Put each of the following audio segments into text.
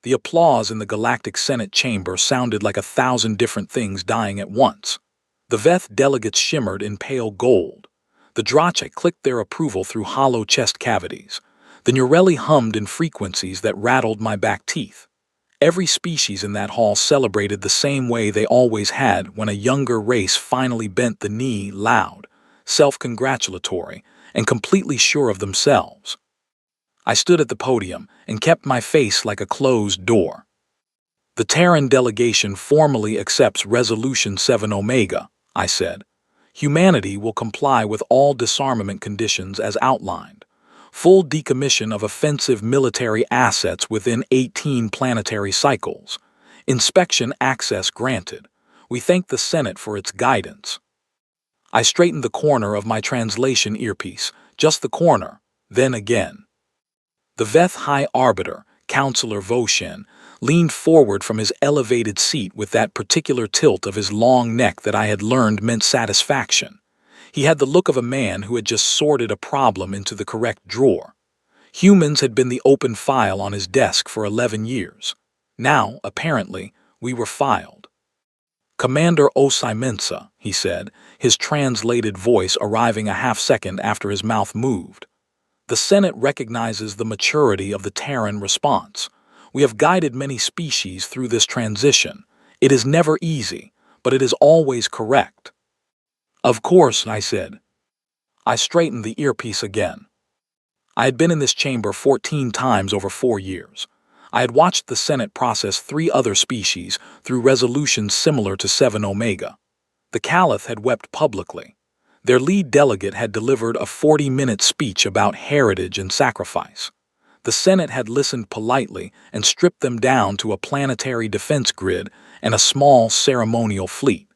The applause in the Galactic Senate chamber sounded like 1,000 different things dying at once. The Veth delegates shimmered in pale gold. The Drache clicked their approval through hollow chest cavities. The Nureli hummed in frequencies that rattled my back teeth. Every species in that hall celebrated the same way they always had when a younger race finally bent the knee, loud, self-congratulatory, and completely sure of themselves. I stood at the podium and kept my face like a closed door. "The Terran delegation formally accepts Resolution 7 Omega," I said. "Humanity will comply with all disarmament conditions as outlined. Full decommission of offensive military assets within 18 planetary cycles. Inspection access granted. We thank the Senate for its guidance." I straightened the corner of my translation earpiece, just the corner, then again. The Veth High Arbiter, Counselor Voshen, leaned forward from his elevated seat with that particular tilt of his long neck that I had learned meant satisfaction. He had the look of a man who had just sorted a problem into the correct drawer. Humans had been the open file on his desk for 11 years. Now, apparently, we were filed. "Commander Osai Mensa," he said, his translated voice arriving a half-second after his mouth moved. "The Senate recognizes the maturity of the Terran response. We have guided many species through this transition. It is never easy, but it is always correct." "Of course," I said. I straightened the earpiece again. I had been in this chamber 14 times over 4 years. I had watched the Senate process 3 other species through resolutions similar to 7 Omega. The Caliph had wept publicly. Their lead delegate had delivered a 40-minute speech about heritage and sacrifice. The Senate had listened politely and stripped them down to a planetary defense grid and a small ceremonial fleet.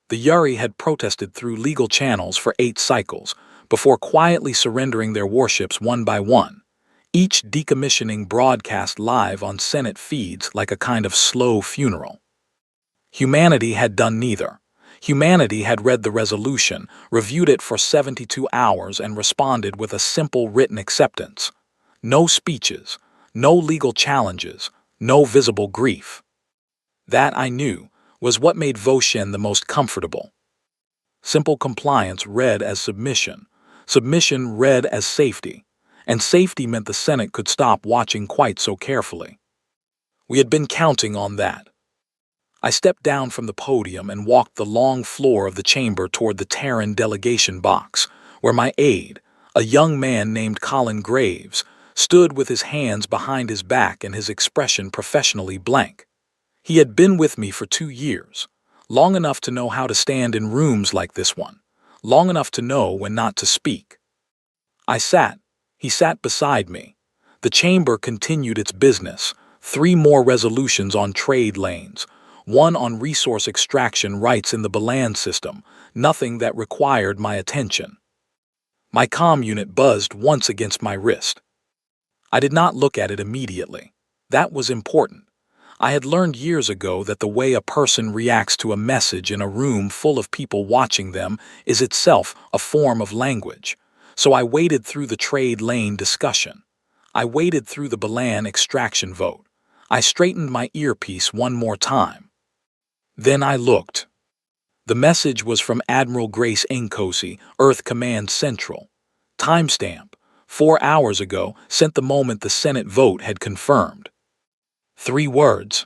The Yuri had protested through legal channels for 8 cycles, before quietly surrendering their warships one by one, each decommissioning broadcast live on Senate feeds like a kind of slow funeral. Humanity had done neither. Humanity had read the resolution, reviewed it for 72 hours, and responded with a simple written acceptance. No speeches, no legal challenges, no visible grief. That, I knew, was what made Voshen the most comfortable. Simple compliance read as submission, submission read as safety, and safety meant the Senate could stop watching quite so carefully. We had been counting on that. I stepped down from the podium and walked the long floor of the chamber toward the Terran delegation box, where my aide, a young man named Colin Graves, stood with his hands behind his back and his expression professionally blank. He had been with me for 2 years, long enough to know how to stand in rooms like this one, long enough to know when not to speak. I sat. He sat beside me. The chamber continued its business, 3 more resolutions on trade lanes, 1 on resource extraction rights in the Balan system, nothing that required my attention. My comm unit buzzed once against my wrist. I did not look at it immediately. That was important. I had learned years ago that the way a person reacts to a message in a room full of people watching them is itself a form of language. So I waded through the trade lane discussion. I waded through the Balan extraction vote. I straightened my earpiece one more time. Then I looked. The message was from Admiral Grace Nkosi, Earth Command Central. Timestamp: 4 hours ago, sent the moment the Senate vote had confirmed. 3 words.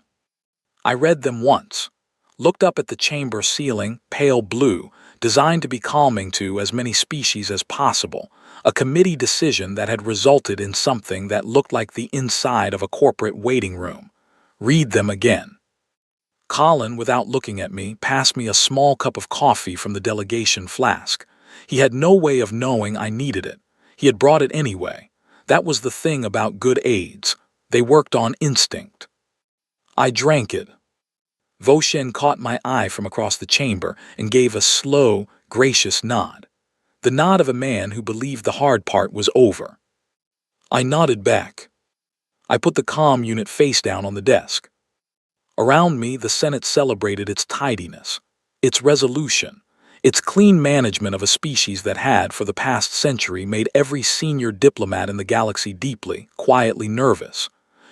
I read them once, looked up at the chamber ceiling, pale blue, designed to be calming to as many species as possible, a committee decision that had resulted in something that looked like the inside of a corporate waiting room. Read them again. Colin, without looking at me, passed me a small cup of coffee from the delegation flask. He had no way of knowing I needed it. He had brought it anyway. That was the thing about good aides. They worked on instinct. I drank it. Voshen caught my eye from across the chamber and gave a slow, gracious nod. The nod of a man who believed the hard part was over. I nodded back. I put the comm unit face down on the desk. Around me, the Senate celebrated its tidiness, its resolution, its clean management of a species that had, for the past century, made every senior diplomat in the galaxy deeply, quietly nervous.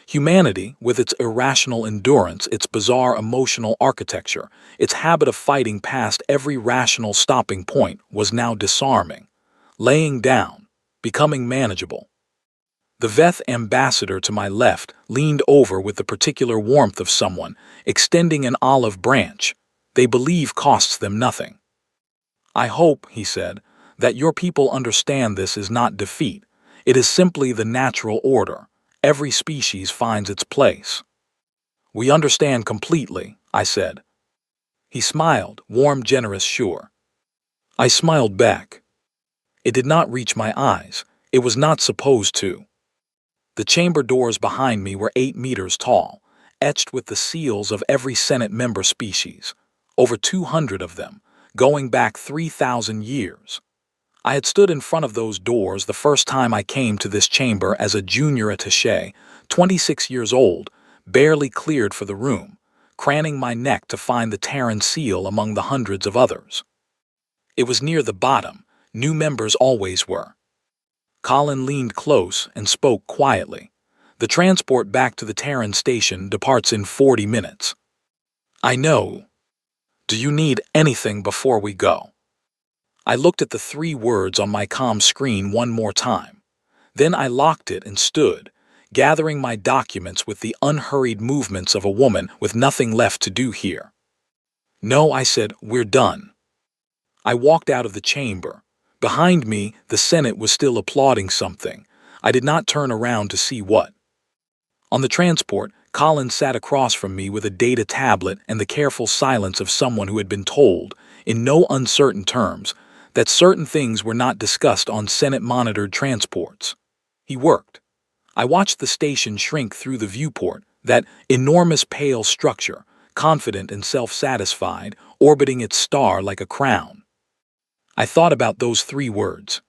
Humanity, with its irrational endurance, its bizarre emotional architecture, its habit of fighting past every rational stopping point, was now disarming, laying down, becoming manageable. The Veth ambassador to my left leaned over with the particular warmth of someone extending an olive branch they believe costs them nothing. "I hope," he said, "that your people understand this is not defeat. It is simply the natural order. Every species finds its place." "We understand completely," I said. He smiled, warm, generous, sure. I smiled back. It did not reach my eyes. It was not supposed to. The chamber doors behind me were 8 meters tall, etched with the seals of every Senate member species, over 200 of them, going back 3,000 years. I had stood in front of those doors the first time I came to this chamber as a junior attaché, 26 years old, barely cleared for the room, craning my neck to find the Terran seal among the hundreds of others. It was near the bottom. New members always were. Colin leaned close and spoke quietly. "The transport back to the Terran station departs in 40 minutes. I know. Do you need anything before we go?" I looked at the 3 words on my comm screen one more time. Then I locked it and stood, gathering my documents with the unhurried movements of a woman with nothing left to do here. "No," I said, "we're done." I walked out of the chamber. Behind me, the Senate was still applauding something. I did not turn around to see what. On the transport, Colin sat across from me with a data tablet and the careful silence of someone who had been told, in no uncertain terms, that certain things were not discussed on Senate-monitored transports. He worked. I watched the station shrink through the viewport, that enormous pale structure, confident and self-satisfied, orbiting its star like a crown. I thought about those 3 words.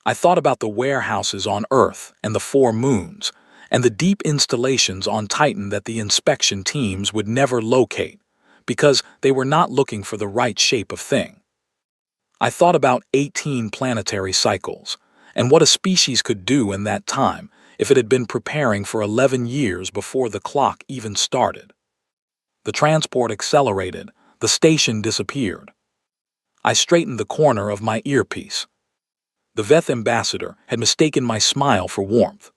I thought about the warehouses on Earth and the 4 moons, and the deep installations on Titan that the inspection teams would never locate, because they were not looking for the right shape of thing. I thought about 18 planetary cycles, and what a species could do in that time if it had been preparing for 11 years before the clock even started. The transport accelerated, the station disappeared. I straightened the corner of my earpiece. The Veth ambassador had mistaken my smile for warmth.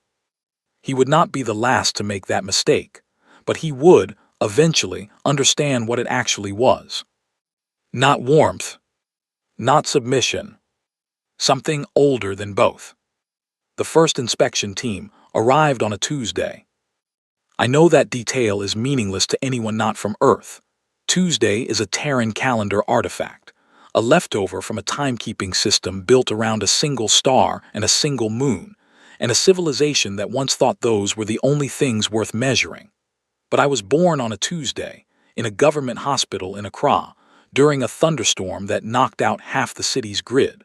He would not be the last to make that mistake, but he would, eventually, understand what it actually was. Not warmth, not submission, something older than both. The first inspection team arrived on a Tuesday. I know that detail is meaningless to anyone not from Earth. Tuesday is a Terran calendar artifact, a leftover from a timekeeping system built around a single star and a single moon, and a civilization that once thought those were the only things worth measuring. But I was born on a Tuesday, in a government hospital in Accra, during a thunderstorm that knocked out half the city's grid.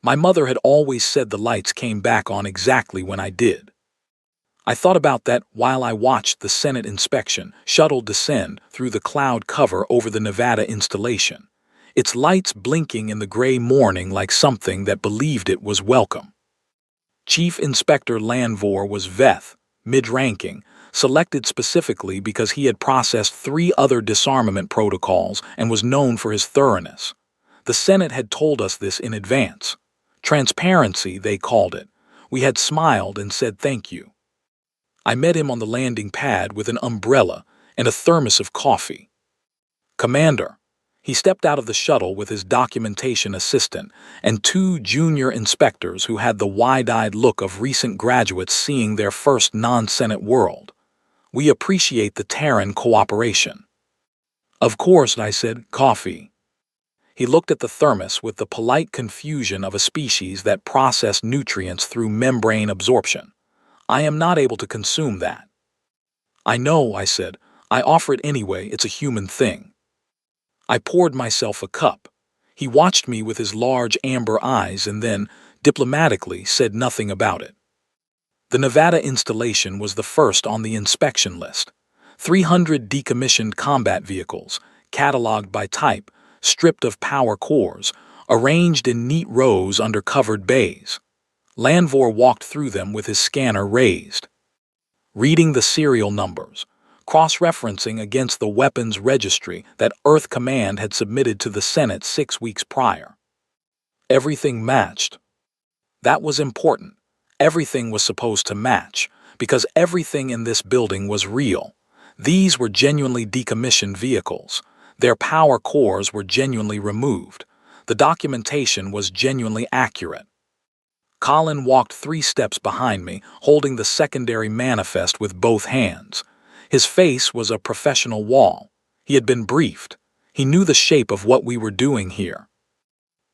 My mother had always said the lights came back on exactly when I did. I thought about that while I watched the Senate inspection shuttle descend through the cloud cover over the Nevada installation, its lights blinking in the gray morning like something that believed it was welcome. Chief Inspector Lanvor was Veth, mid-ranking, selected specifically because he had processed 3 other disarmament protocols and was known for his thoroughness. The Senate had told us this in advance. Transparency, they called it. We had smiled and said thank you. I met him on the landing pad with an umbrella and a thermos of coffee. "Commander." He stepped out of the shuttle with his documentation assistant and 2 junior inspectors who had the wide-eyed look of recent graduates seeing their first non-Senate world. "We appreciate the Terran cooperation." "Of course," I said, "coffee." He looked at the thermos with the polite confusion of a species that processed nutrients through membrane absorption. "I am not able to consume that." "I know," I said. "I offer it anyway, it's a human thing." I poured myself a cup. He watched me with his large amber eyes and then, diplomatically, said nothing about it. The Nevada installation was the first on the inspection list. 300 decommissioned combat vehicles, cataloged by type, stripped of power cores, arranged in neat rows under covered bays. Lanvor walked through them with his scanner raised. reading the serial numbers, cross-referencing against the weapons registry that Earth Command had submitted to the Senate 6 weeks prior. Everything matched. That was important. Everything was supposed to match, because everything in this building was real. These were genuinely decommissioned vehicles. Their power cores were genuinely removed. The documentation was genuinely accurate. Colin walked 3 steps behind me, holding the secondary manifest with both hands. His face was a professional wall. He had been briefed. He knew the shape of what we were doing here.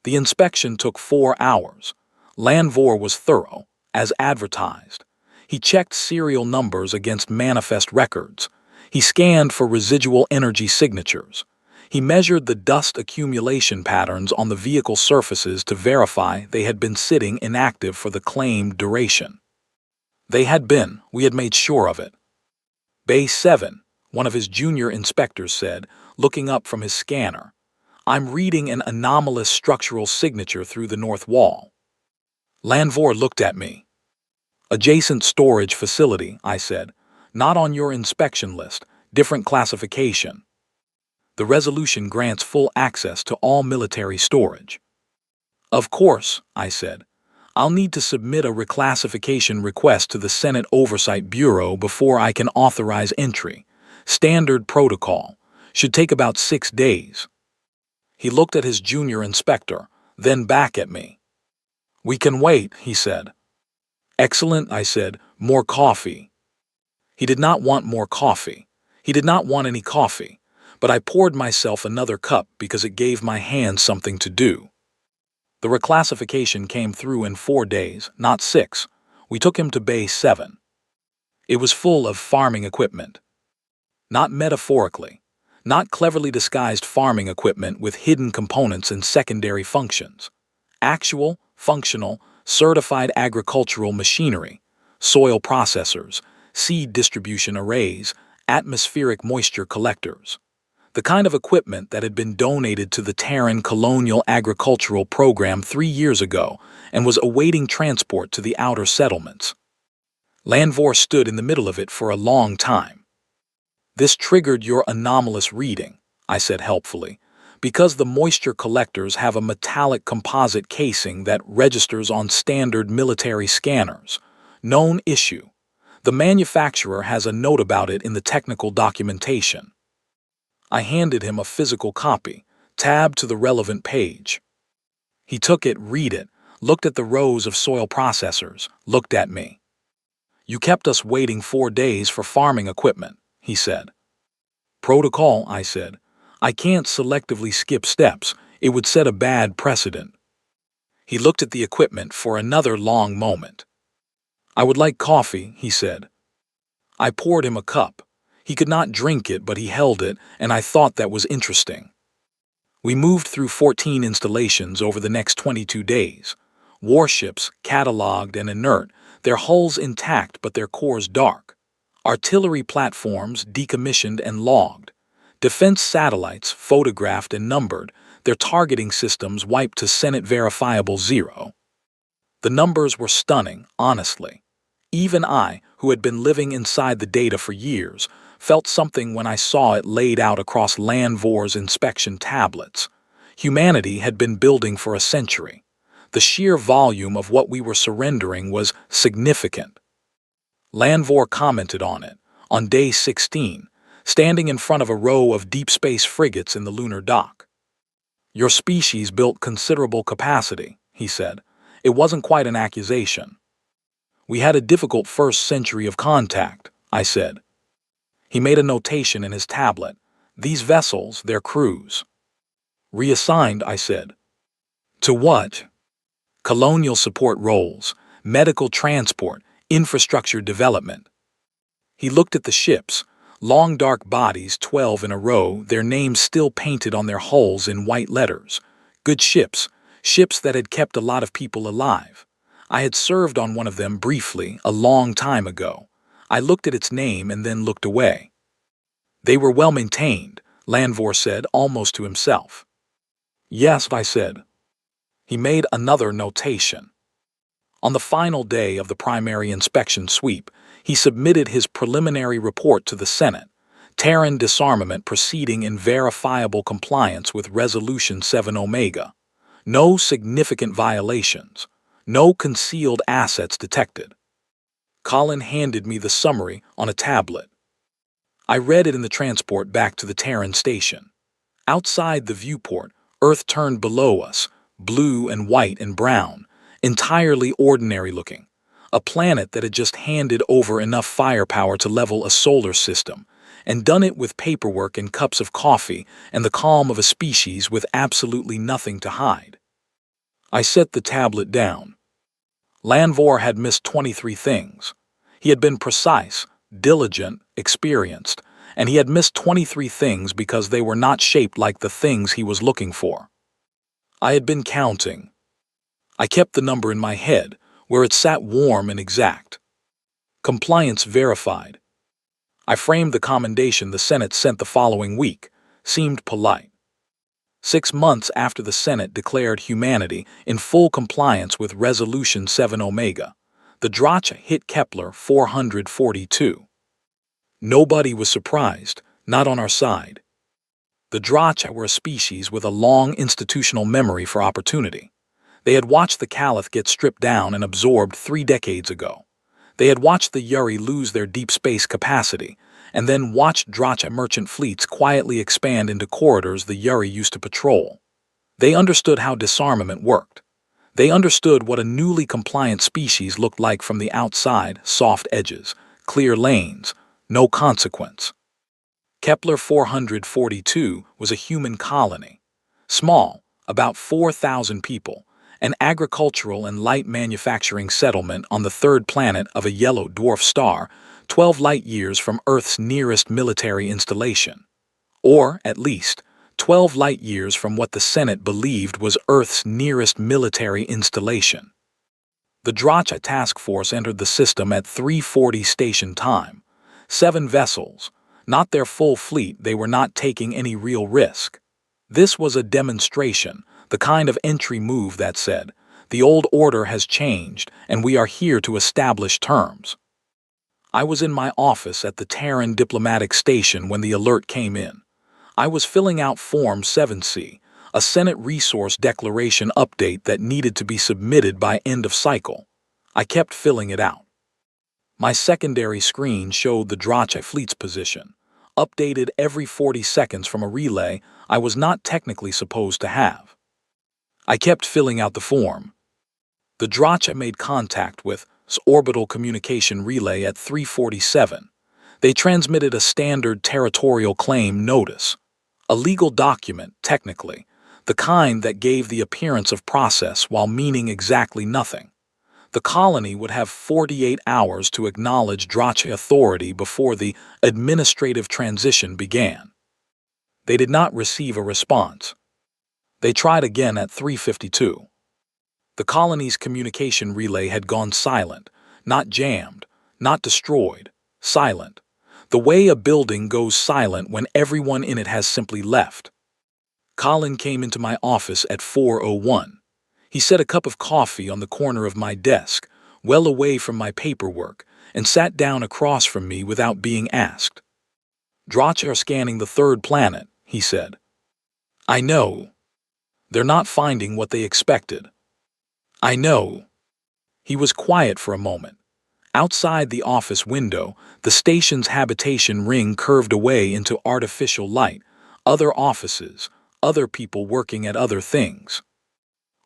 The inspection took 4 hours. Lanvor was thorough, as advertised. He checked serial numbers against manifest records. He scanned for residual energy signatures. He measured the dust accumulation patterns on the vehicle surfaces to verify they had been sitting inactive for the claimed duration. They had been, we had made sure of it. Bay 7, one of his junior inspectors said, looking up from his scanner. I'm reading an anomalous structural signature through the north wall. Lanvor looked at me. Adjacent storage facility, I said. Not on your inspection list, different classification. The resolution grants full access to all military storage. Of course, I said. I'll need to submit a reclassification request to the Senate Oversight Bureau before I can authorize entry. Standard protocol. Should take about 6 days. He looked at his junior inspector, then back at me. We can wait, he said. Excellent, I said. More coffee. He did not want more coffee. He did not want any coffee, but I poured myself another cup because it gave my hands something to do. The reclassification came through in 4 days, not 6. We took him to Bay 7. It was full of farming equipment. Not metaphorically. Not cleverly disguised farming equipment with hidden components and secondary functions. Actual, functional, certified agricultural machinery, soil processors, seed distribution arrays, atmospheric moisture collectors. The kind of equipment that had been donated to the Terran Colonial Agricultural Program 3 years ago and was awaiting transport to the outer settlements. Lanvor stood in the middle of it for a long time. This triggered your anomalous reading, I said helpfully, because the moisture collectors have a metallic composite casing that registers on standard military scanners. Known issue. The manufacturer has a note about it in the technical documentation. I handed him a physical copy, tabbed to the relevant page. He took it, read it, looked at the rows of soil processors, looked at me. You kept us waiting 4 days for farming equipment, he said. Protocol, I said. I can't selectively skip steps. It would set a bad precedent. He looked at the equipment for another long moment. I would like coffee, he said. I poured him a cup. He could not drink it, but he held it, and I thought that was interesting. We moved through 14 installations over the next 22 days. Warships, catalogued and inert, their hulls intact but their cores dark. Artillery platforms decommissioned and logged. Defense satellites photographed and numbered, their targeting systems wiped to Senate-verifiable 0. The numbers were stunning, honestly. Even I, who had been living inside the data for years, felt something when I saw it laid out across Lanvor's inspection tablets. Humanity had been building for a century. The sheer volume of what we were surrendering was significant. Lanvor commented on it, on day 16, standing in front of a row of deep space frigates in the lunar dock. Your species built considerable capacity, he said. It wasn't quite an accusation. We had a difficult first century of contact, I said. He made a notation in his tablet. These vessels, their crews. Reassigned, I said. To what? Colonial support roles, medical transport, infrastructure development. He looked at the ships, long dark bodies 12 in a row, their names still painted on their hulls in white letters. Good ships, ships that had kept a lot of people alive. I had served on one of them briefly, a long time ago. I looked at its name and then looked away. They were well maintained, Lanvor said, almost to himself. Yes, I said. He made another notation. On the final day of the primary inspection sweep, He submitted his preliminary report to the Senate, Terran Disarmament proceeding in verifiable compliance with Resolution 7 Omega. No significant violations. No concealed assets detected. Colin handed me the summary on a tablet. I read it in the transport back to the Terran station. Outside the viewport, Earth turned below us, blue and white and brown, entirely ordinary looking. A planet that had just handed over enough firepower to level a solar system, and done it with paperwork and cups of coffee and the calm of a species with absolutely nothing to hide. I set the tablet down. Lanvor had missed 23 things. He had been precise, diligent, experienced, and he had missed 23 things because they were not shaped like the things he was looking for. I had been counting. I kept the number in my head, where it sat warm and exact. Compliance verified. I framed the commendation the Senate sent the following week, seemed polite. 6 months after the Senate declared humanity in full compliance with Resolution 7 Omega, the Dracha hit Kepler 442. Nobody was surprised, not on our side. The Dracha were a species with a long institutional memory for opportunity. They had watched the Caliph get stripped down and absorbed 3 decades ago. They had watched the Yuri lose their deep space capacity, and then watched Dracha merchant fleets quietly expand into corridors the Yuri used to patrol. They understood how disarmament worked. They understood what a newly compliant species looked like from the outside: soft edges, clear lanes, no consequence. Kepler 442 was a human colony. Small, about 4,000 people, an agricultural and light manufacturing settlement on the third planet of a yellow dwarf star, 12 light-years from Earth's nearest military installation. Or, at least, 12 light-years from what the Senate believed was Earth's nearest military installation. The Dracha task force entered the system at 3:40 station time. 7 vessels. Not their full fleet, they were not taking any real risk. This was a demonstration, the kind of entry move that said, the old order has changed and we are here to establish terms. I was in my office at the Terran diplomatic station when the alert came in. I was filling out Form 7C, a Senate Resource Declaration update that needed to be submitted by end of cycle. I kept filling it out. My secondary screen showed the Dracha fleet's position, updated every 40 seconds from a relay I was not technically supposed to have. I kept filling out the form. The Dracha made contact with Orbital Communication Relay at 3:47. They transmitted a standard territorial claim notice, a legal document, technically, the kind that gave the appearance of process while meaning exactly nothing. The colony would have 48 hours to acknowledge Dracha authority before the administrative transition began. They did not receive a response. They tried again at 3:52. The colony's communication relay had gone silent, not jammed, not destroyed, silent. The way a building goes silent when everyone in it has simply left. Colin came into my office at 4:01. He set a cup of coffee on the corner of my desk, well away from my paperwork, and sat down across from me without being asked. Dracha are scanning the third planet, he said. I know. They're not finding what they expected. I know. He was quiet for a moment. Outside the office window, the station's habitation ring curved away into artificial light, other offices, other people working at other things.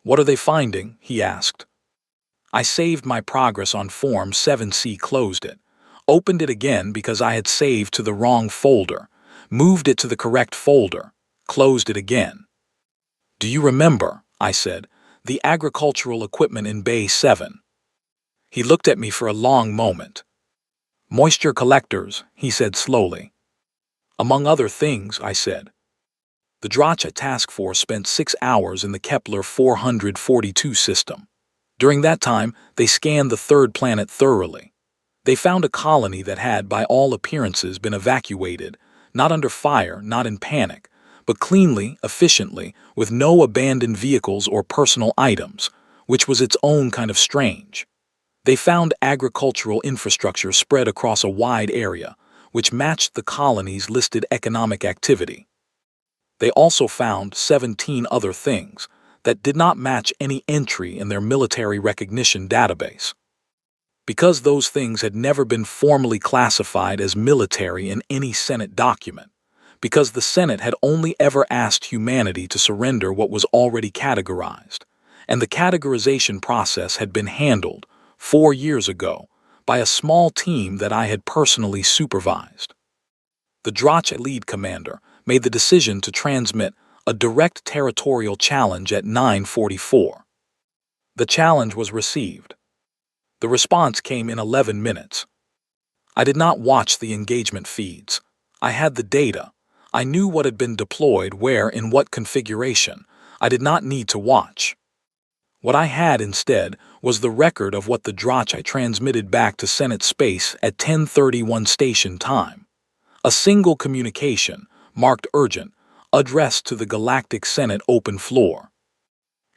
What are they finding? He asked. I saved my progress on Form 7C, closed it, opened it again because I had saved to the wrong folder, moved it to the correct folder, closed it again. Do you remember, I said, the agricultural equipment in Bay 7? He looked at me for a long moment. Moisture collectors, he said slowly. Among other things, I said. The Dracha task force spent 6 hours in the Kepler 442 system. During that time, they scanned the third planet thoroughly. They found a colony that had, by all appearances, been evacuated, not under fire, not in panic, but cleanly, efficiently, with no abandoned vehicles or personal items, which was its own kind of strange. They found agricultural infrastructure spread across a wide area, which matched the colony's listed economic activity. They also found 17 other things that did not match any entry in their military recognition database. Because those things had never been formally classified as military in any Senate document, because the Senate had only ever asked humanity to surrender what was already categorized, and the categorization process had been handled 4 years ago by a small team that I had personally supervised. The Drache lead commander made the decision to transmit a direct territorial challenge at 9:44. The challenge was received. The response came in 11 minutes. I did not watch the engagement feeds. I had the data. I knew what had been deployed where in what configuration. I did not need to watch. What I had instead was the record of what the Drache transmitted back to Senate space at 10:31 station time. A single communication, marked urgent, addressed to the Galactic Senate open floor.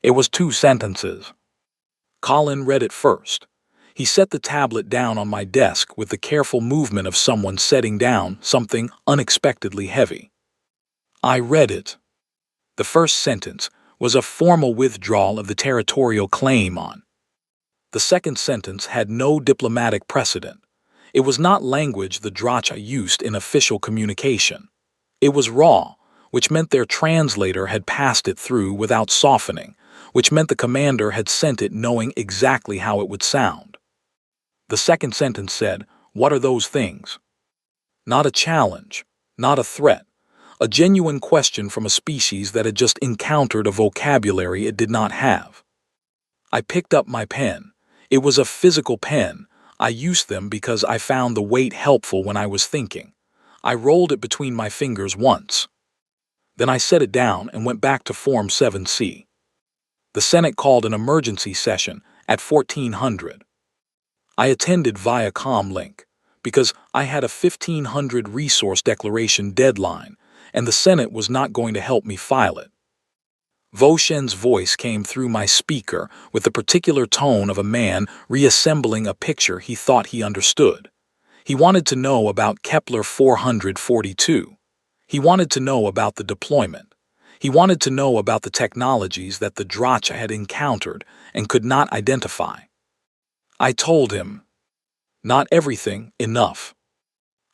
It was 2 sentences. Colin read it first. He set the tablet down on my desk with the careful movement of someone setting down something unexpectedly heavy. I read it. The first sentence was a formal withdrawal of the territorial claim on. The second sentence had no diplomatic precedent. It was not language the Drache used in official communication. It was raw, which meant their translator had passed it through without softening, which meant the commander had sent it knowing exactly how it would sound. The second sentence said, "What are those things?" Not a challenge, not a threat, a genuine question from a species that had just encountered a vocabulary it did not have. I picked up my pen. It was a physical pen. I used them because I found the weight helpful when I was thinking. I rolled it between my fingers once. Then I set it down and went back to Form 7C. The Senate called an emergency session at 1400. I attended via comlink because I had a 1500 resource declaration deadline, and the Senate was not going to help me file it. Voshen's voice came through my speaker with the particular tone of a man reassembling a picture he thought he understood. He wanted to know about Kepler 442. He wanted to know about the deployment. He wanted to know about the technologies that the Drache had encountered and could not identify. I told him, not everything, enough.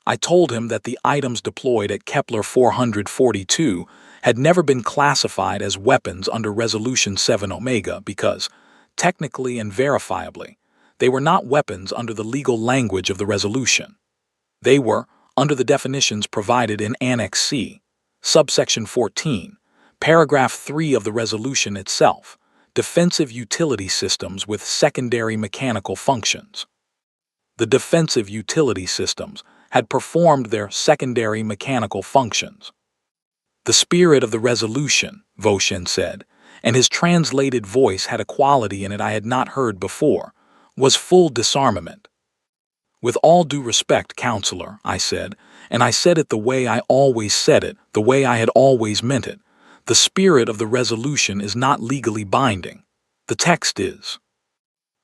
I told him that the items deployed at Kepler 442 had never been classified as weapons under Resolution 7 Omega because, technically and verifiably, they were not weapons under the legal language of the resolution. They were, under the definitions provided in Annex C, subsection 14, paragraph 3 of the resolution itself, defensive utility systems with secondary mechanical functions. The defensive utility systems had performed their secondary mechanical functions. The spirit of the resolution, Voshen said, and his translated voice had a quality in it I had not heard before, was full disarmament. With all due respect, Counselor, I said, and I said it the way I always said it, the way I had always meant it, the spirit of the resolution is not legally binding. The text is.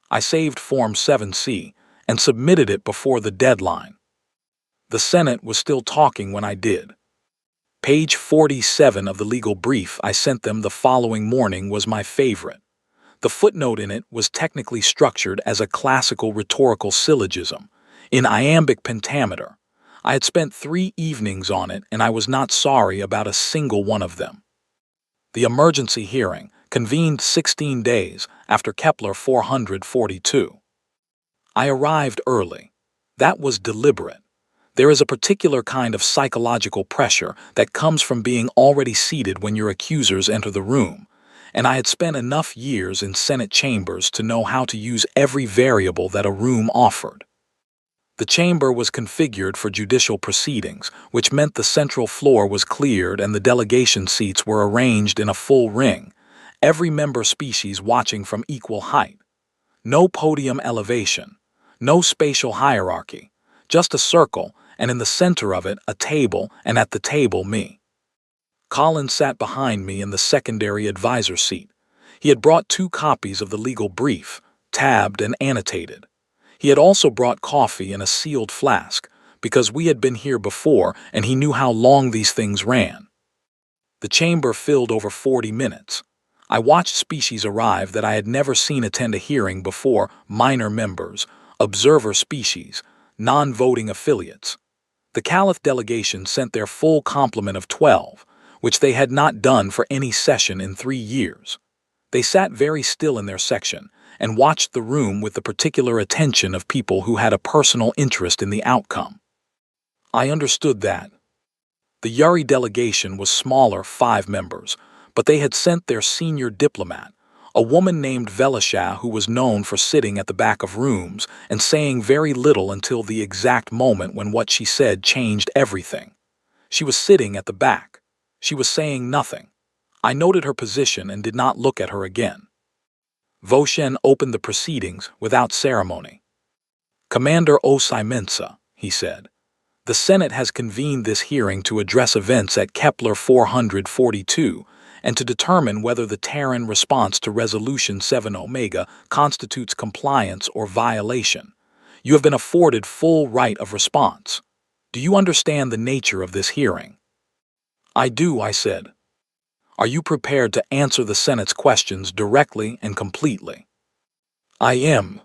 I saved Form 7C and submitted it before the deadline. The Senate was still talking when I did. Page 47 of the legal brief I sent them the following morning was my favorite. The footnote in it was technically structured as a classical rhetorical syllogism, in iambic pentameter. I had spent 3 evenings on it, and I was not sorry about a single one of them. The emergency hearing convened 16 days after Kepler 442. I arrived early. That was deliberate. There is a particular kind of psychological pressure that comes from being already seated when your accusers enter the room, and I had spent enough years in Senate chambers to know how to use every variable that a room offered. The chamber was configured for judicial proceedings, which meant the central floor was cleared and the delegation seats were arranged in a full ring, every member species watching from equal height. No podium elevation, no spatial hierarchy, just a circle, and in the center of it a table, and at the table me. Colin sat behind me in the secondary advisor seat. He had brought 2 copies of the legal brief, tabbed and annotated. He had also brought coffee in a sealed flask, because we had been here before and he knew how long these things ran. The chamber filled over 40 minutes. I watched species arrive that I had never seen attend a hearing before: minor members, observer species, non-voting affiliates. The Caliph delegation sent their full complement of 12, which they had not done for any session in 3 years. They sat very still in their section and watched the room with the particular attention of people who had a personal interest in the outcome. I understood that. The Yari delegation was smaller, 5 members, but they had sent their senior diplomat, a woman named Velishah, who was known for sitting at the back of rooms and saying very little until the exact moment when what she said changed everything. She was sitting at the back. She was saying nothing. I noted her position and did not look at her again. Voshen opened the proceedings without ceremony. "Commander Osai Mensa," he said, "the Senate has convened this hearing to address events at Kepler 442 and to determine whether the Terran response to Resolution 7 Omega constitutes compliance or violation. You have been afforded full right of response. Do you understand the nature of this hearing?" "I do," I said. "Are you prepared to answer the Senate's questions directly and completely?" "I am."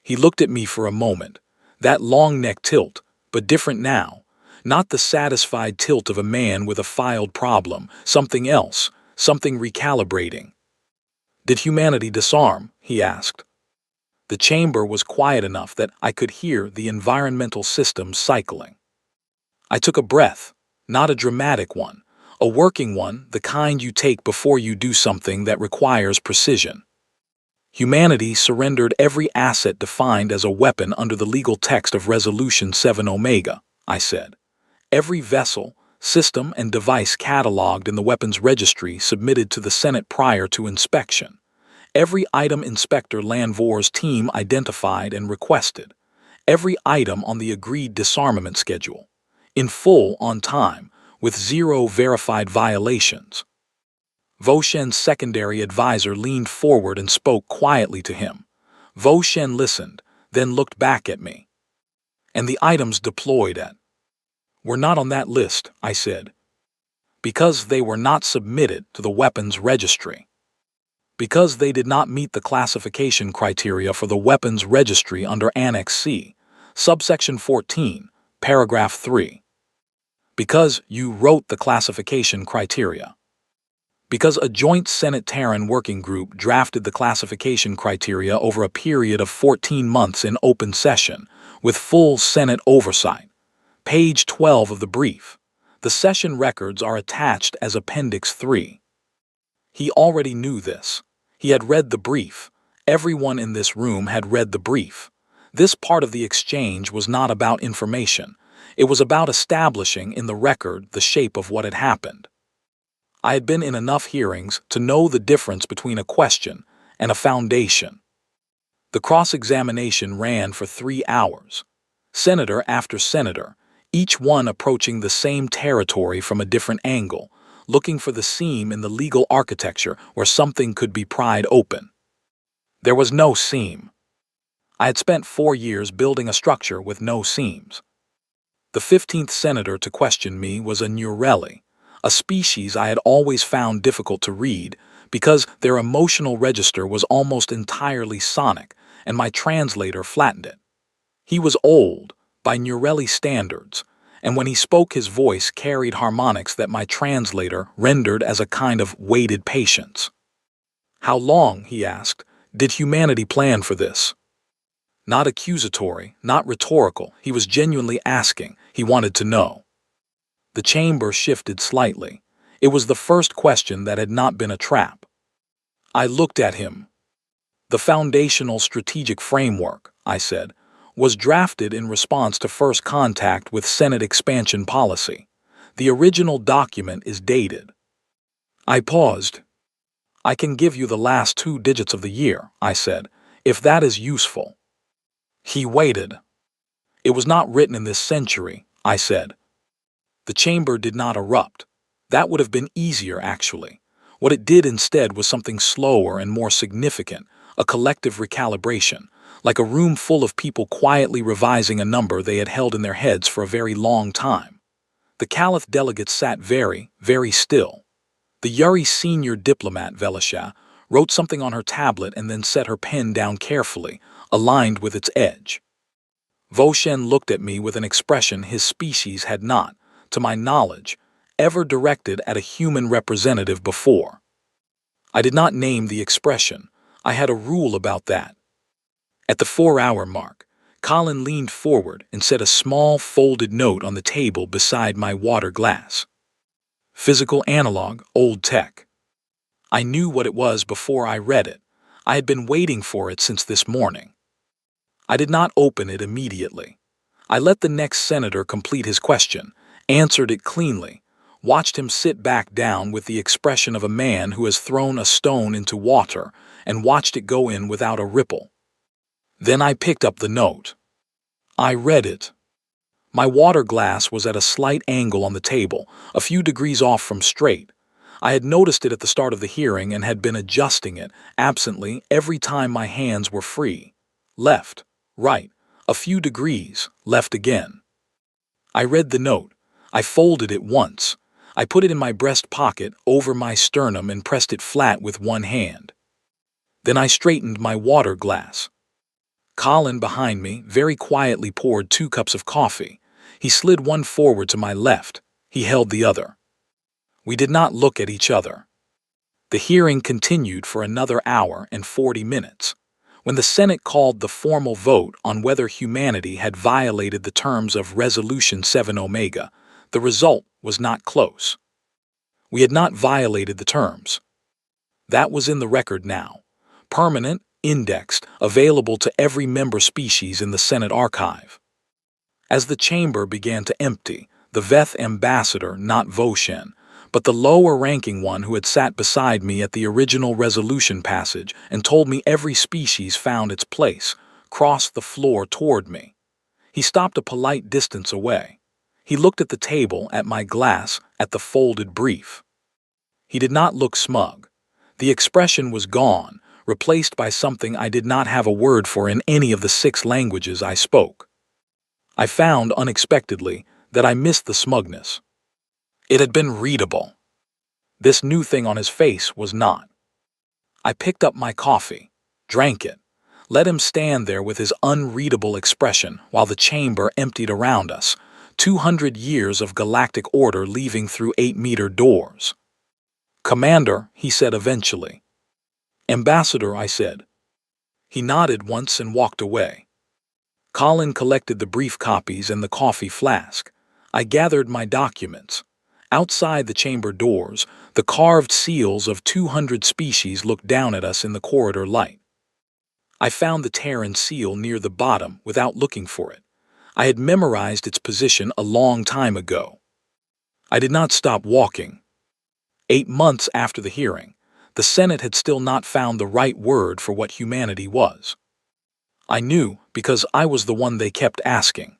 He looked at me for a moment. That long neck tilt, but different now. Not the satisfied tilt of a man with a filed problem, something else, something recalibrating. "Did humanity disarm?" he asked. The chamber was quiet enough that I could hear the environmental systems cycling. I took a breath, not a dramatic one, a working one, the kind you take before you do something that requires precision. "Humanity surrendered every asset defined as a weapon under the legal text of Resolution 7 Omega," I said. "Every vessel, system, and device cataloged in the weapons registry submitted to the Senate prior to inspection. Every item Inspector Lanvor's team identified and requested. Every item on the agreed disarmament schedule. In full, on time, with 0 verified violations." Voshen's secondary advisor leaned forward and spoke quietly to him. Voshen listened, then looked back at me. "And the items deployed at?" "Were not on that list," I said. "Because they were not submitted to the weapons registry. Because they did not meet the classification criteria for the weapons registry under Annex C, subsection 14, paragraph 3. Because you wrote the classification criteria. Because a joint Senate-Terran working group drafted the classification criteria over a period of 14 months in open session, with full Senate oversight. Page 12 of the brief. The session records are attached as Appendix 3. He already knew this. He had read the brief. Everyone in this room had read the brief. This part of the exchange was not about information. It was about establishing in the record the shape of what had happened. I had been in enough hearings to know the difference between a question and a foundation. The cross-examination ran for 3 hours. Senator after senator, each one approaching the same territory from a different angle, looking for the seam in the legal architecture where something could be pried open. There was no seam. I had spent 4 years building a structure with no seams. The 15th senator to question me was a Nureli, a species I had always found difficult to read because their emotional register was almost entirely sonic, and my translator flattened it. He was old, by Nureli standards, and when he spoke his voice carried harmonics that my translator rendered as a kind of weighted patience. "How long," he asked, "did humanity plan for this?" Not accusatory, not rhetorical, he was genuinely asking. He wanted to know. The chamber shifted slightly. It was the first question that had not been a trap. I looked at him. "The foundational strategic framework," I said, "was drafted in response to first contact with Senate expansion policy. The original document is dated." I paused. "I can give you the last 2 digits of the year," I said, "if that is useful." He waited. "It was not written in this century," I said. The chamber did not erupt. That would have been easier, actually. What it did instead was something slower and more significant, a collective recalibration, like a room full of people quietly revising a number they had held in their heads for a very long time. The Caliph delegates sat very, very still. The Yuri senior diplomat, Velisha, wrote something on her tablet and then set her pen down carefully, aligned with its edge. Voshen looked at me with an expression his species had not, to my knowledge, ever directed at a human representative before. I did not name the expression. I had a rule about that. At the 4-hour mark, Colin leaned forward and set a small folded note on the table beside my water glass. Physical analog, old tech. I knew what it was before I read it. I had been waiting for it since this morning. I did not open it immediately. I let the next senator complete his question, answered it cleanly, watched him sit back down with the expression of a man who has thrown a stone into water, and watched it go in without a ripple. Then I picked up the note. I read it. My water glass was at a slight angle on the table, a few degrees off from straight. I had noticed it at the start of the hearing and had been adjusting it, absently, every time my hands were free. Left, right, a few degrees, left again. I read the note. I folded it once. I put it in my breast pocket, over my sternum, and pressed it flat with one hand. Then I straightened my water glass. Colin, behind me, very quietly poured 2 cups of coffee. He slid one forward to my left. He held the other. We did not look at each other. The hearing continued for another hour and 40 minutes. When the Senate called the formal vote on whether humanity had violated the terms of Resolution 7 Omega, the result was not close. We had not violated the terms. That was in the record now. Permanent, indexed, available to every member species in the Senate archive. As the chamber began to empty, the Veth ambassador, not Voshen, but the lower-ranking one who had sat beside me at the original resolution passage and told me every species found its place, crossed the floor toward me. He stopped a polite distance away. He looked at the table, at my glass, at the folded brief. He did not look smug. The expression was gone, replaced by something I did not have a word for in any of the 6 languages I spoke. I found, unexpectedly, that I missed the smugness. It had been readable. This new thing on his face was not. I picked up my coffee, drank it, let him stand there with his unreadable expression while the chamber emptied around us, 200 years of galactic order leaving through 8-meter doors. "Commander," he said eventually. "Ambassador," I said. He nodded once and walked away. Colin collected the brief copies and the coffee flask. I gathered my documents. Outside the chamber doors, the carved seals of 200 species looked down at us in the corridor light. I found the Terran seal near the bottom without looking for it. I had memorized its position a long time ago. I did not stop walking. 8 months after the hearing, the Senate had still not found the right word for what humanity was. I knew because I was the one they kept asking.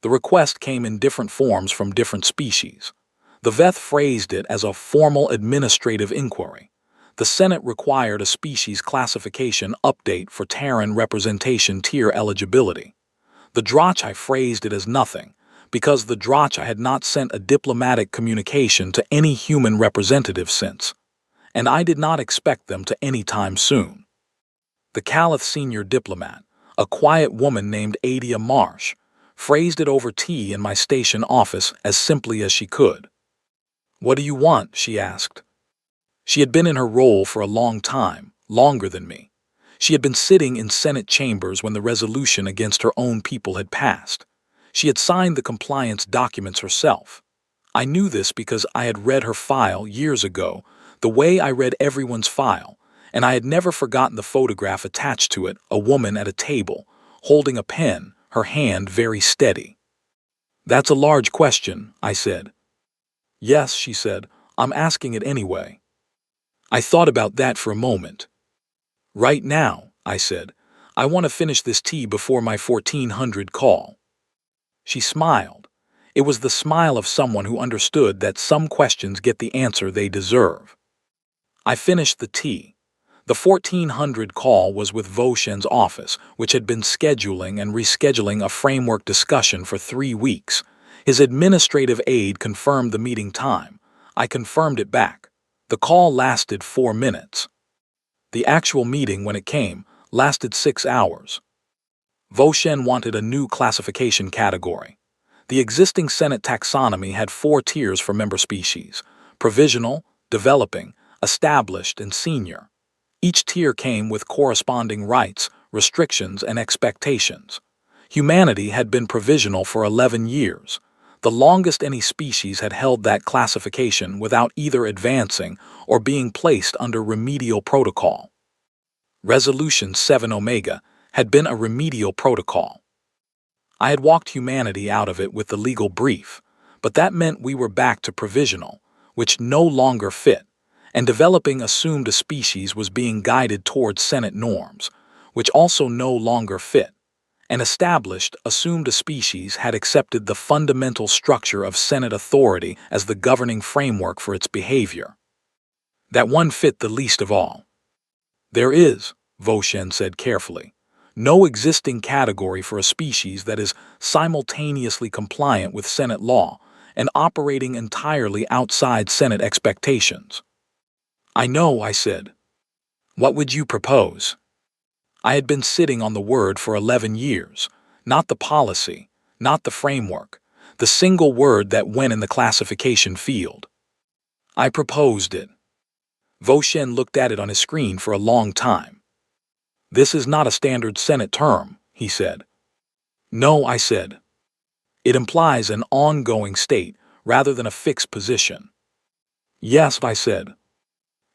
The request came in different forms from different species. The Veth phrased it as a formal administrative inquiry. The Senate required a species classification update for Terran representation tier eligibility. The Drachai phrased it as nothing, because the Drachai had not sent a diplomatic communication to any human representative since, and I did not expect them to any time soon. The Caliph senior diplomat, a quiet woman named Adia Marsh, phrased it over tea in my station office as simply as she could. "What do you want?" she asked. She had been in her role for a long time, longer than me. She had been sitting in Senate chambers when the resolution against her own people had passed. She had signed the compliance documents herself. I knew this because I had read her file years ago, the way I read everyone's file, and I had never forgotten the photograph attached to it, a woman at a table, holding a pen, her hand very steady. "That's a large question," I said. "Yes," she said, "I'm asking it anyway." I thought about that for a moment. "Right now," I said, "I want to finish this tea before my 1400 call." She smiled. It was the smile of someone who understood that some questions get the answer they deserve. I finished the tea. The 1400 call was with Voshen's office, which had been scheduling and rescheduling a framework discussion for 3 weeks. His administrative aide confirmed the meeting time. I confirmed it back. The call lasted 4 minutes. The actual meeting, when it came, lasted 6 hours. Voshen wanted a new classification category. The existing Senate taxonomy had 4 tiers for member species: provisional, developing, established, and senior. Each tier came with corresponding rights, restrictions, and expectations. Humanity had been provisional for 11 years, the longest any species had held that classification without either advancing or being placed under remedial protocol. Resolution 7 Omega had been a remedial protocol. I had walked humanity out of it with the legal brief, but that meant we were back to provisional, which no longer fit, and developing assumed a species was being guided towards Senate norms, which also no longer fit, and established assumed a species had accepted the fundamental structure of Senate authority as the governing framework for its behavior. That one fit the least of all. There is, Voshen said carefully, no existing category for a species that is simultaneously compliant with Senate law and operating entirely outside Senate expectations. I know, I said. What would you propose? I had been sitting on the word for 11 years, not the policy, not the framework, the single word that went in the classification field. I proposed it. Voshen looked at it on his screen for a long time. This is not a standard Senate term, he said. No, I said. It implies an ongoing state rather than a fixed position. Yes, I said.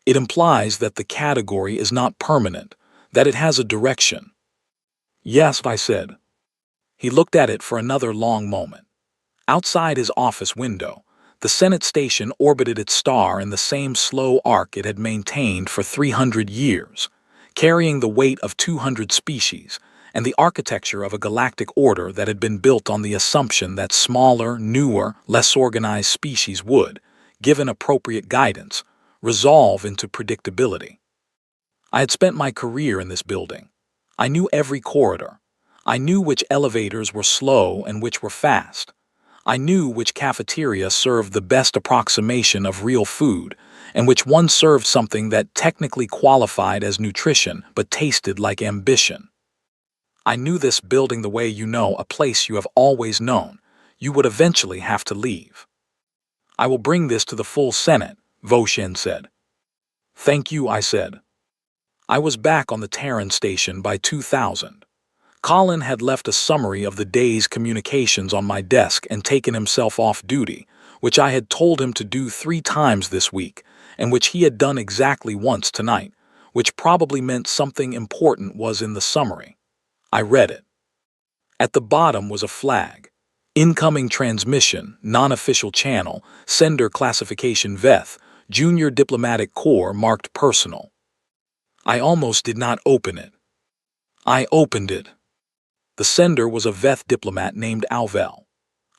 It implies that the category is not permanent, that it has a direction. Yes, I said. He looked at it for another long moment. Outside his office window, the Senate station orbited its star in the same slow arc it had maintained for 300 years, carrying the weight of 200 species and the architecture of a galactic order that had been built on the assumption that smaller, newer, less organized species would, given appropriate guidance, resolve into predictability. I had spent my career in this building. I knew every corridor. I knew which elevators were slow and which were fast. I knew which cafeteria served the best approximation of real food, and which one served something that technically qualified as nutrition but tasted like ambition. I knew this building the way you know a place you have always known. You would eventually have to leave. I will bring this to the full Senate, Voshen said. Thank you, I said. I was back on the Terran station by 2000. Colin had left a summary of the day's communications on my desk and taken himself off duty, which I had told him to do 3 times this week, and which he had done exactly once tonight, which probably meant something important was in the summary. I read it. At the bottom was a flag. Incoming transmission, non-official channel, sender classification VETH, Junior Diplomatic Corps marked personal. I almost did not open it. I opened it. The sender was a VETH diplomat named Alvel.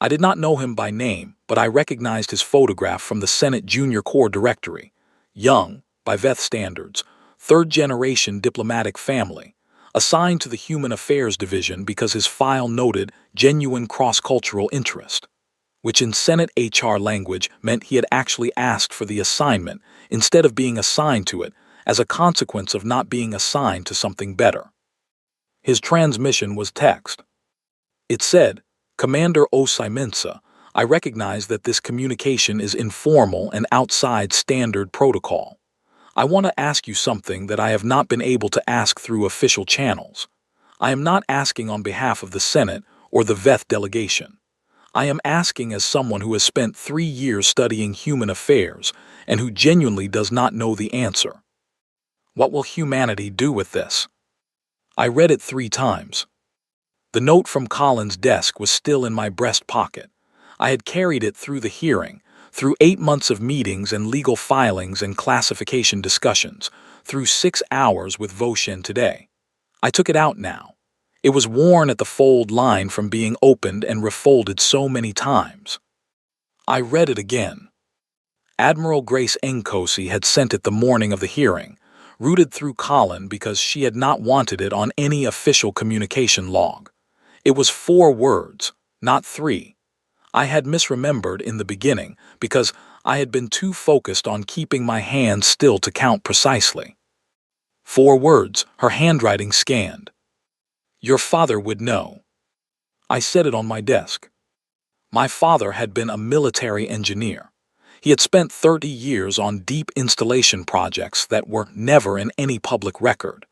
I did not know him by name, but I recognized his photograph from the Senate Junior Corps directory. Young, by VETH standards, 3rd-generation diplomatic family, assigned to the Human Affairs Division because his file noted genuine cross-cultural interest, which in Senate HR language meant he had actually asked for the assignment instead of being assigned to it as a consequence of not being assigned to something better. His transmission was text. It said, Commander Osai, I recognize that this communication is informal and outside standard protocol. I want to ask you something that I have not been able to ask through official channels. I am not asking on behalf of the Senate or the VETH delegation. I am asking as someone who has spent 3 years studying human affairs and who genuinely does not know the answer. What will humanity do with this? I read it 3 times. The note from Colin's desk was still in my breast pocket. I had carried it through the hearing, through 8 months of meetings and legal filings and classification discussions, through 6 hours with Voshen today. I took it out now. It was worn at the fold line from being opened and refolded so many times. I read it again. Admiral Grace Nkosi had sent it the morning of the hearing, rooted through Colin because she had not wanted it on any official communication log. It was 4 words, not 3. I had misremembered in the beginning because I had been too focused on keeping my hands still to count precisely. 4 words, her handwriting scanned. Your father would know. I set it on my desk. My father had been a military engineer. He had spent 30 years on deep installation projects that were never in any public record,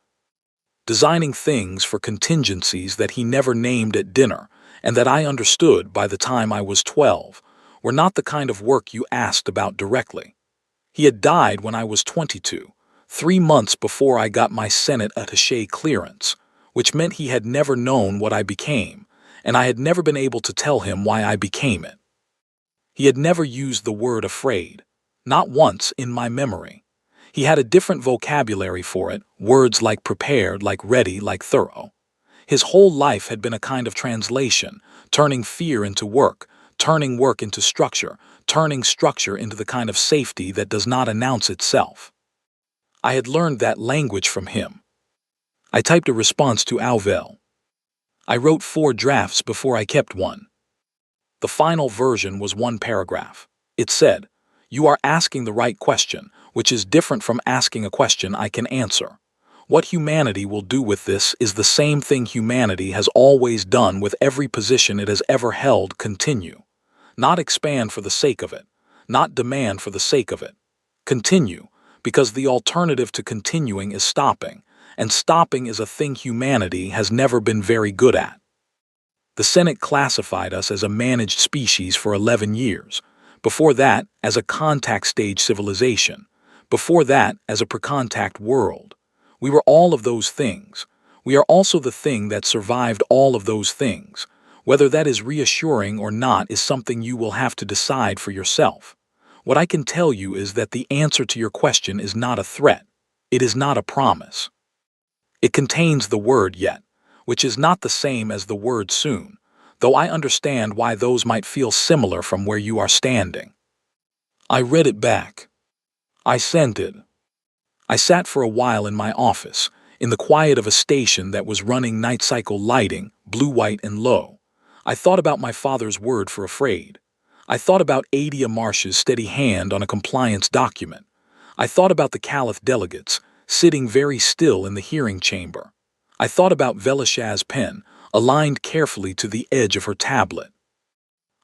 designing things for contingencies that he never named at dinner and that I understood by the time I was 12 were not the kind of work you asked about directly. He had died when I was 22, 3 months before I got my Senate attaché clearance, which meant he had never known what I became, and I had never been able to tell him why I became it. He had never used the word afraid, not once in my memory. He had a different vocabulary for it, words like prepared, like ready, like thorough. His whole life had been a kind of translation, turning fear into work, turning work into structure, turning structure into the kind of safety that does not announce itself. I had learned that language from him. I typed a response to Auvel. I wrote 4 drafts before I kept one. The final version was 1 paragraph. It said, "You are asking the right question, which is different from asking a question I can answer. What humanity will do with this is the same thing humanity has always done with every position it has ever held: continue. Not expand for the sake of it, not demand for the sake of it. Continue, because the alternative to continuing is stopping, and stopping is a thing humanity has never been very good at." The Senate classified us as a managed species for 11 years. Before that, as a contact stage civilization. Before that, as a pre-contact world. We were all of those things. We are also the thing that survived all of those things. Whether that is reassuring or not is something you will have to decide for yourself. What I can tell you is that the answer to your question is not a threat. It is not a promise. It contains the word yet, which is not the same as the word soon, though I understand why those might feel similar from where you are standing. I read it back. I sent it. I sat for a while in my office, in the quiet of a station that was running night cycle lighting, blue, white, and low. I thought about my father's word for afraid. I thought about Adia Marsh's steady hand on a compliance document. I thought about the Caliph delegates, sitting very still in the hearing chamber. I thought about Velishaz's pen, aligned carefully to the edge of her tablet.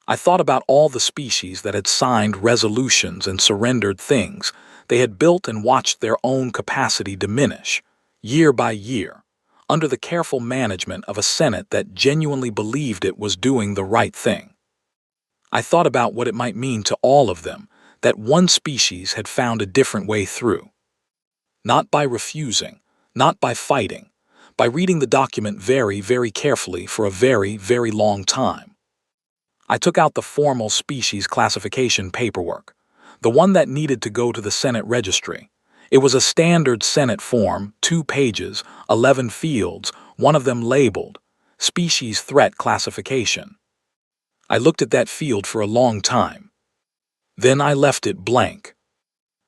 I thought about all the species that had signed resolutions and surrendered things they had built and watched their own capacity diminish, year by year, under the careful management of a Senate that genuinely believed it was doing the right thing. I thought about what it might mean to all of them that one species had found a different way through. Not by refusing, not by fighting, by reading the document very, very carefully for a very, very long time. I took out the formal species classification paperwork, the one that needed to go to the Senate registry. It was a standard Senate form, 2 pages, 11 fields, one of them labeled Species Threat Classification. I looked at that field for a long time. Then I left it blank.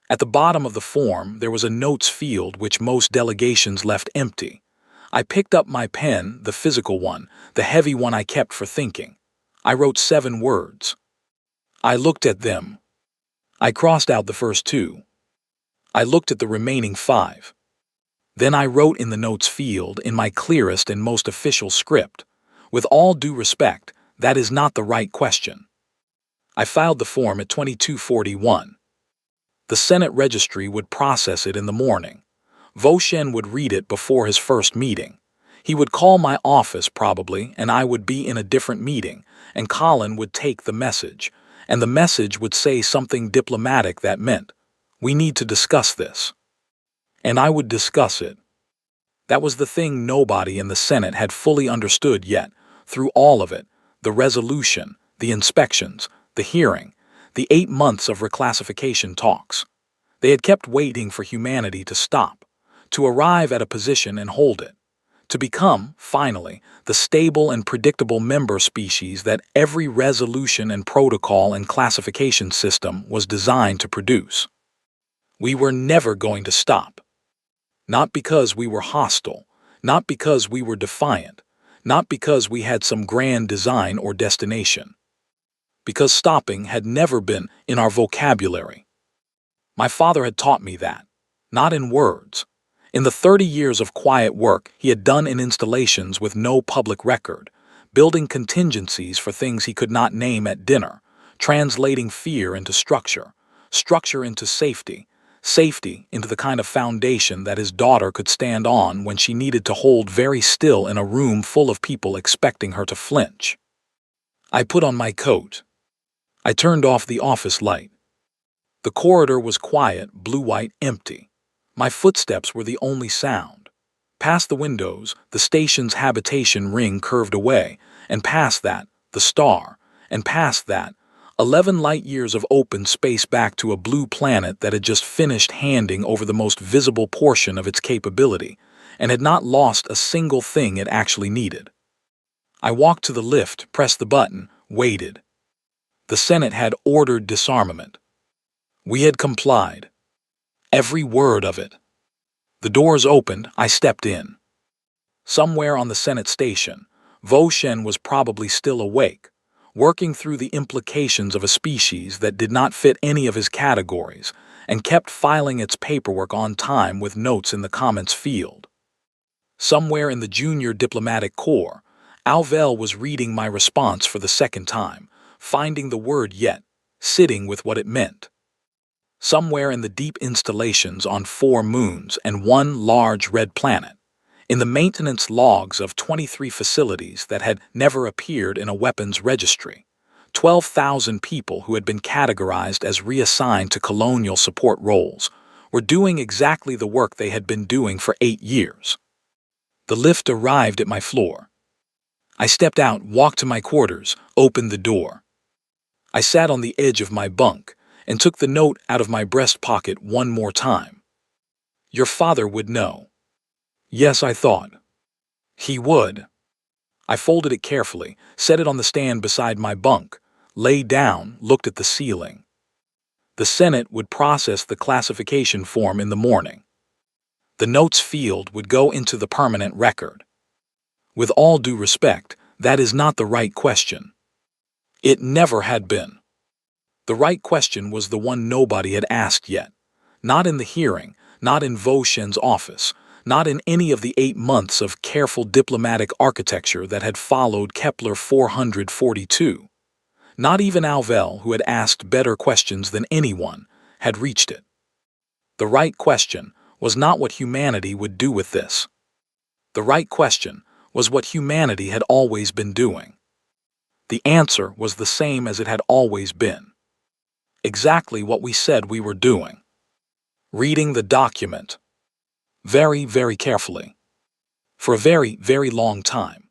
At the bottom of the form, there was a notes field which most delegations left empty. I picked up my pen, the physical one, the heavy one I kept for thinking. I wrote 7 words. I looked at them. I crossed out the first 2. I looked at the remaining 5. Then I wrote in the notes field, in my clearest and most official script, "With all due respect, that is not the right question." I filed the form at 2241. The Senate registry would process it in the morning. Voshen would read it before his first meeting. He would call my office probably, and I would be in a different meeting, and Colin would take the message, and the message would say something diplomatic that meant, "We need to discuss this." And I would discuss it. That was the thing nobody in the Senate had fully understood yet, through all of it, the resolution, the inspections, the hearing, the 8 months of reclassification talks. They had kept waiting for humanity to stop, to arrive at a position and hold it, to become, finally, the stable and predictable member species that every resolution and protocol and classification system was designed to produce. We were never going to stop. Not because we were hostile, not because we were defiant, not because we had some grand design or destination. Because stopping had never been in our vocabulary. My father had taught me that, not in words. In the 30 years of quiet work he had done in installations with no public record, building contingencies for things he could not name at dinner, translating fear into structure, structure into safety, safety into the kind of foundation that his daughter could stand on when she needed to hold very still in a room full of people expecting her to flinch. I put on my coat. I turned off the office light. The corridor was quiet, blue-white, empty. My footsteps were the only sound. Past the windows, the station's habitation ring curved away, and past that, the star, and past that, 11 light-years of open space back to a blue planet that had just finished handing over the most visible portion of its capability, and had not lost a single thing it actually needed. I walked to the lift, pressed the button, waited. The Senate had ordered disarmament. We had complied. Every word of it. The doors opened, I stepped in. Somewhere on the Senate station, Vo Shen was probably still awake, working through the implications of a species that did not fit any of his categories and kept filing its paperwork on time with notes in the comments field. Somewhere in the junior diplomatic corps, Alvel was reading my response for the second time, finding the word yet, sitting with what it meant. Somewhere in the deep installations on 4 moons and 1 large red planet, in the maintenance logs of 23 facilities that had never appeared in a weapons registry, 12,000 people who had been categorized as reassigned to colonial support roles were doing exactly the work they had been doing for 8 years. The lift arrived at my floor. I stepped out, walked to my quarters, opened the door. I sat on the edge of my bunk and took the note out of my breast pocket one more time. Your father would know. Yes, I thought. He would. I folded it carefully, set it on the stand beside my bunk, lay down, looked at the ceiling. The Senate would process the classification form in the morning. The notes field would go into the permanent record. With all due respect, that is not the right question. It never had been. The right question was the one nobody had asked yet. Not in the hearing, not in Vo Shen's office, not in any of the 8 months of careful diplomatic architecture that had followed Kepler 442. Not even Alvel, who had asked better questions than anyone, had reached it. The right question was not what humanity would do with this. The right question was what humanity had always been doing. The answer was the same as it had always been. Exactly what we said we were doing. Reading the document. Very, very carefully. For a very, very long time.